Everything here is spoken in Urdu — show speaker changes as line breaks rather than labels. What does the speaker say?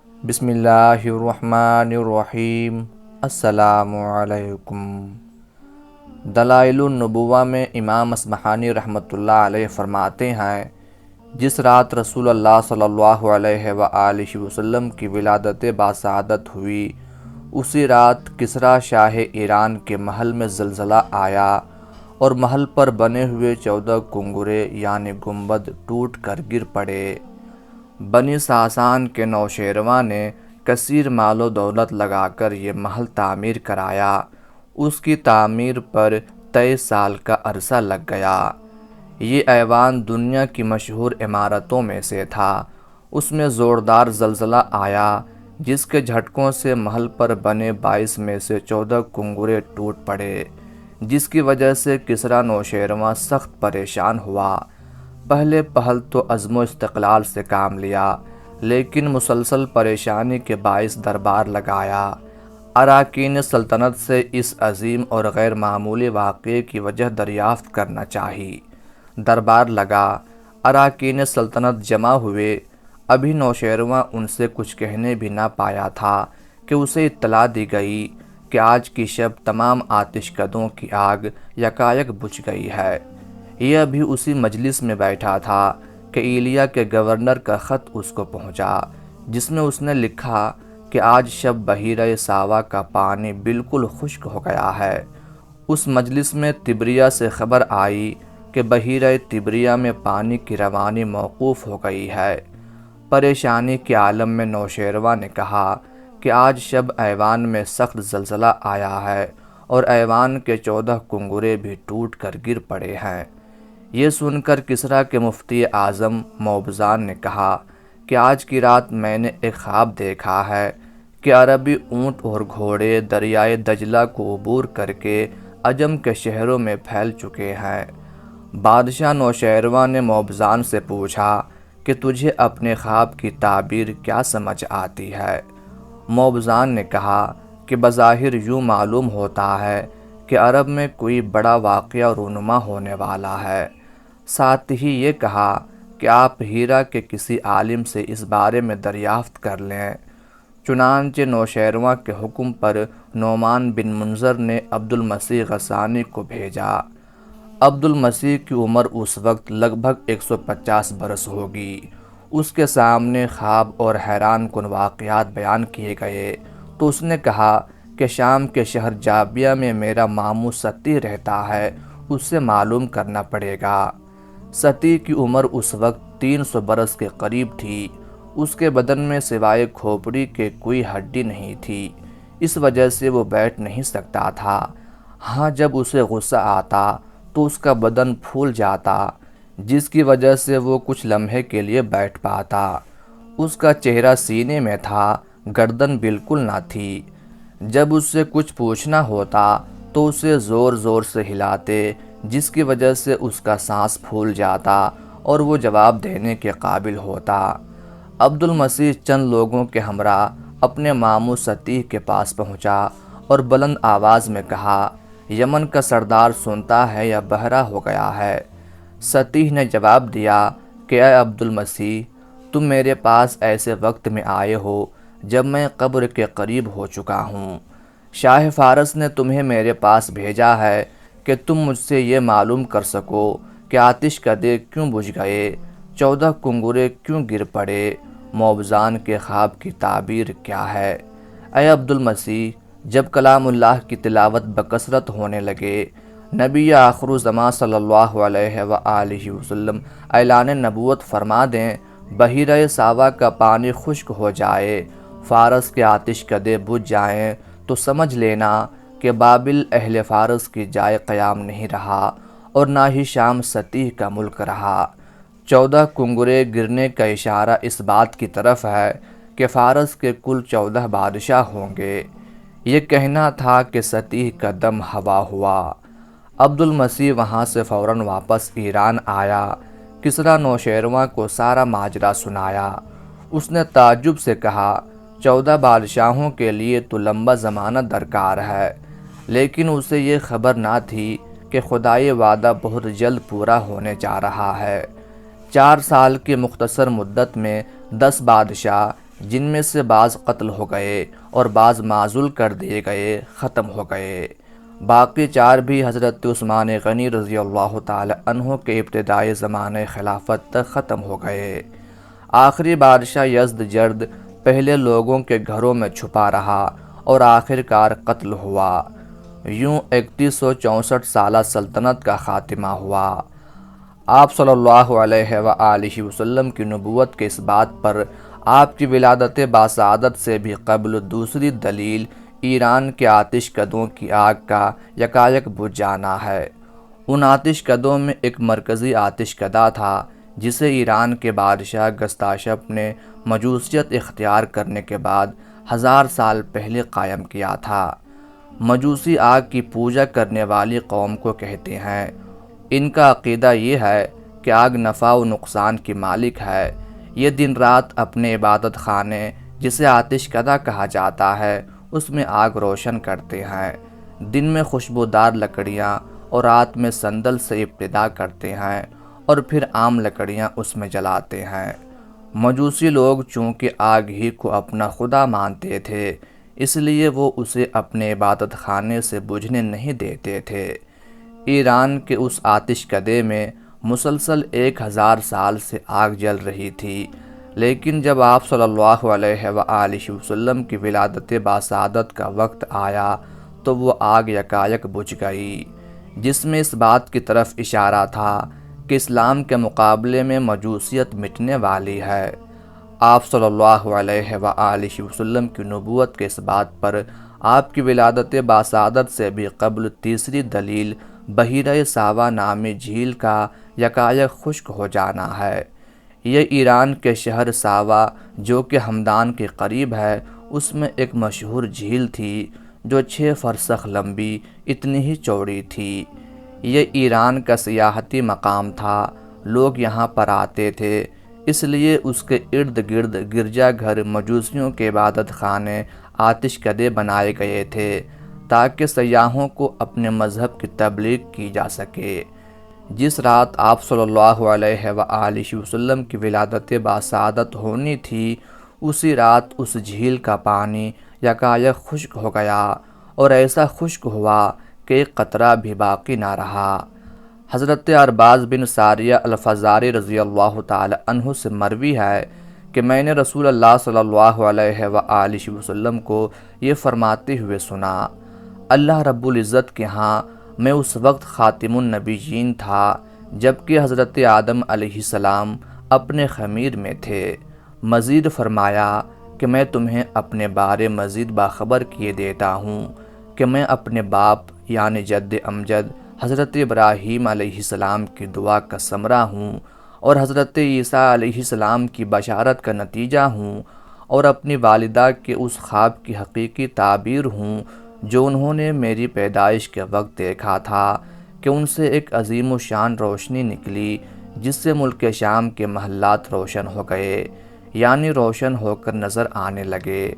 بسم اللہ الرحمن الرحیم۔ السلام علیکم۔ دلائل النبوہ میں امام اصبہانی رحمۃ اللہ علیہ فرماتے ہیں، جس رات رسول اللہ صلی اللہ علیہ وآلہ وسلم کی ولادت باسعادت ہوئی، اسی رات کسریٰ شاہ ایران کے محل میں زلزلہ آیا اور محل پر بنے ہوئے 14 کنگرے یعنی گنبد ٹوٹ کر گر پڑے۔ بنی ساسان کے نوشیروان نے کثیر مال و دولت لگا کر یہ محل تعمیر کرایا۔ اس کی تعمیر پر 23 سال کا عرصہ لگ گیا۔ یہ ایوان دنیا کی مشہور عمارتوں میں سے تھا۔ اس میں زوردار زلزلہ آیا، جس کے جھٹکوں سے محل پر بنے 22 میں سے 14 کنگرے ٹوٹ پڑے، جس کی وجہ سے کسریٰ نوشیروان سخت پریشان ہوا۔ پہلے پہل تو عزم و استقلال سے کام لیا، لیکن مسلسل پریشانی کے باعث دربار لگایا۔ اراکین سلطنت سے اس عظیم اور غیر معمولی واقعے کی وجہ دریافت کرنا چاہی۔ دربار لگا، اراکین سلطنت جمع ہوئے۔ ابھی نوشیروان ان سے کچھ کہنے بھی نہ پایا تھا کہ اسے اطلاع دی گئی کہ آج کی شب تمام آتش کدوں کی آگ یکایک بجھ گئی ہے۔ یہ ابھی اسی مجلس میں بیٹھا تھا کہ ایلیا کے گورنر کا خط اس کو پہنچا، جس میں اس نے لکھا کہ آج شب بحیرہ ساوا کا پانی بالکل خشک ہو گیا ہے۔ اس مجلس میں تبریہ سے خبر آئی کہ بحیرہ تبریہ میں پانی کی روانی موقوف ہو گئی ہے۔ پریشانی کے عالم میں نوشیروان نے کہا کہ آج شب ایوان میں سخت زلزلہ آیا ہے اور ایوان کے 14 کنگرے بھی ٹوٹ کر گر پڑے ہیں۔ یہ سن کر کسریٰ کے مفتی اعظم موبزان نے کہا کہ آج کی رات میں نے ایک خواب دیکھا ہے کہ عربی اونٹ اور گھوڑے دریائے دجلہ کو عبور کر کے عجم کے شہروں میں پھیل چکے ہیں۔ بادشاہ نوشیروان نے موبزان سے پوچھا کہ تجھے اپنے خواب کی تعبیر کیا سمجھ آتی ہے؟ موبزان نے کہا کہ بظاہر یوں معلوم ہوتا ہے کہ عرب میں کوئی بڑا واقعہ رونما ہونے والا ہے۔ ساتھ ہی یہ کہا کہ آپ ہیرا کے کسی عالم سے اس بارے میں دریافت کر لیں۔ چنانچہ نوشیروان کے حکم پر نعمان بن منظر نے عبد المسیح غسانی کو بھیجا۔ عبد المسیح کی عمر اس وقت لگ بھگ 150 برس ہوگی۔ اس کے سامنے خواب اور حیران کن واقعات بیان کیے گئے تو اس نے کہا کہ شام کے شہر جابیہ میں میرا ماموں ستی رہتا ہے، اس سے معلوم کرنا پڑے گا۔ ستی کی عمر اس وقت 300 برس کے قریب تھی۔ اس کے بدن میں سوائے کھوپڑی کے کوئی ہڈی نہیں تھی، اس وجہ سے وہ بیٹھ نہیں سکتا تھا۔ ہاں، جب اسے غصہ آتا تو اس کا بدن پھول جاتا، جس کی وجہ سے وہ کچھ لمحے کے لیے بیٹھ پاتا۔ اس کا چہرہ سینے میں تھا، گردن بالکل نہ تھی۔ جب اس سے کچھ پوچھنا ہوتا تو اسے زور زور سے ہلاتے، جس کی وجہ سے اس کا سانس پھول جاتا اور وہ جواب دینے کے قابل ہوتا۔ عبد المسیح چند لوگوں کے ہمراہ اپنے ماموں سطیح کے پاس پہنچا اور بلند آواز میں کہا، یمن کا سردار سنتا ہے یا بہرا ہو گیا ہے؟ سطیح نے جواب دیا کہ اے عبد المسیح، تم میرے پاس ایسے وقت میں آئے ہو جب میں قبر کے قریب ہو چکا ہوں۔ شاہ فارس نے تمہیں میرے پاس بھیجا ہے کہ تم مجھ سے یہ معلوم کر سکو کہ آتش کدے کیوں بجھ گئے، 14 کنگرے کیوں گر پڑے، موبزان کے خواب کی تعبیر کیا ہے۔ اے عبد المسیح، جب کلام اللہ کی تلاوت بکثرت ہونے لگے، نبی آخر زمان صلی اللہ علیہ وآلہ وسلم اعلان نبوت فرما دیں، بحیرہ ساوا کا پانی خشک ہو جائے، فارس کے آتش کدے بجھ جائیں، تو سمجھ لینا کہ بابل اہل فارس کی جائے قیام نہیں رہا اور نہ ہی شام سطیح کا ملک رہا۔ 14 کنگرے گرنے کا اشارہ اس بات کی طرف ہے کہ فارس کے کل 14 بادشاہ ہوں گے۔ یہ کہنا تھا کہ سطیح کا دم ہوا ہوا۔ عبد المسیح وہاں سے فوراً واپس ایران آیا۔ کسریٰ نوشیروان کو سارا ماجرا سنایا۔ اس نے تعجب سے کہا، 14 بادشاہوں کے لیے تو لمبا زمانہ درکار ہے، لیکن اسے یہ خبر نہ تھی کہ خدائی وعدہ بہت جلد پورا ہونے جا رہا ہے۔ 4 سال کی مختصر مدت میں 10 بادشاہ جن میں سے بعض قتل ہو گئے اور بعض معزول کر دیے گئے، ختم ہو گئے۔ باقی 4 بھی حضرت عثمان غنی رضی اللہ تعالی عنہ کے ابتدائی زمانے خلافت تک ختم ہو گئے۔ آخری بادشاہ یزدجرد پہلے لوگوں کے گھروں میں چھپا رہا اور آخر کار قتل ہوا۔ یوں 3164 سالہ سلطنت کا خاتمہ ہوا۔ آپ صلی اللہ علیہ وآلہ وسلم کی نبوت کے اس بات پر آپ کی ولادت باسعادت سے بھی قبل دوسری دلیل ایران کے آتش کدوں کی آگ کا یکایک بجھ جانا ہے۔ ان آتش کدوں میں ایک مرکزی آتش کدا تھا جسے ایران کے بادشاہ گستاشپ نے مجوسیت اختیار کرنے کے بعد 1000 سال پہلے قائم کیا تھا۔ مجوسی آگ کی پوجا کرنے والی قوم کو کہتے ہیں۔ ان کا عقیدہ یہ ہے کہ آگ نفع و نقصان کی مالک ہے۔ یہ دن رات اپنے عبادت خانے جسے آتش کدا کہا جاتا ہے اس میں آگ روشن کرتے ہیں۔ دن میں خوشبودار لکڑیاں اور رات میں صندل سے ابتدا کرتے ہیں اور پھر عام لکڑیاں اس میں جلاتے ہیں۔ مجوسی لوگ چونکہ آگ ہی کو اپنا خدا مانتے تھے اس لیے وہ اسے اپنے عبادت خانے سے بجھنے نہیں دیتے تھے۔ ایران کے اس آتش کدے میں مسلسل 1000 سال سے آگ جل رہی تھی، لیکن جب آپ صلی اللہ علیہ وآلہ وسلم کی ولادت باسعادت کا وقت آیا تو وہ آگ یکایک بجھ گئی، جس میں اس بات کی طرف اشارہ تھا کہ اسلام کے مقابلے میں مجوسیت مٹنے والی ہے۔ آپ صلی اللہ علیہ وآلہ وسلم کی نبوت کے اس بات پر آپ کی ولادت باسعادت سے بھی قبل تیسری دلیل بحیرہ ساوا نامی جھیل کا یکایک خشک ہو جانا ہے۔ یہ ایران کے شہر ساوا جو کہ ہمدان کے قریب ہے اس میں ایک مشہور جھیل تھی جو 6 فرسخ لمبی اتنی ہی چوڑی تھی۔ یہ ایران کا سیاحتی مقام تھا، لوگ یہاں پر آتے تھے، اس لیے اس کے ارد گرد گرجا گھر، مجوسیوں کے عبادت خانے، آتش کدے بنائے گئے تھے تاکہ سیاحوں کو اپنے مذہب کی تبلیغ کی جا سکے۔ جس رات آپ صلی اللہ علیہ وآلہ وسلم کی ولادت باسعادت ہونی تھی اسی رات اس جھیل کا پانی یکایک خشک ہو گیا اور ایسا خشک ہوا کہ ایک قطرہ بھی باقی نہ رہا۔ حضرت ارباز بن ساریہ الفزاری رضی اللہ تعالی عنہ سے مروی ہے کہ میں نے رسول اللہ صلی اللہ علیہ وآلہ وسلم کو یہ فرماتے ہوئے سنا، اللہ رب العزت کے ہاں میں اس وقت خاتم النبیین تھا جبکہ حضرت آدم علیہ السلام اپنے خمیر میں تھے۔ مزید فرمایا کہ میں تمہیں اپنے بارے مزید باخبر کیے دیتا ہوں کہ میں اپنے باپ یعنی جد امجد حضرت ابراہیم علیہ السلام کی دعا کا ثمرہ ہوں اور حضرت عیسیٰ علیہ السلام کی بشارت کا نتیجہ ہوں اور اپنی والدہ کے اس خواب کی حقیقی تعبیر ہوں جو انہوں نے میری پیدائش کے وقت دیکھا تھا کہ ان سے ایک عظیم و شان روشنی نکلی جس سے ملک شام کے محلات روشن ہو گئے، یعنی روشن ہو کر نظر آنے لگے۔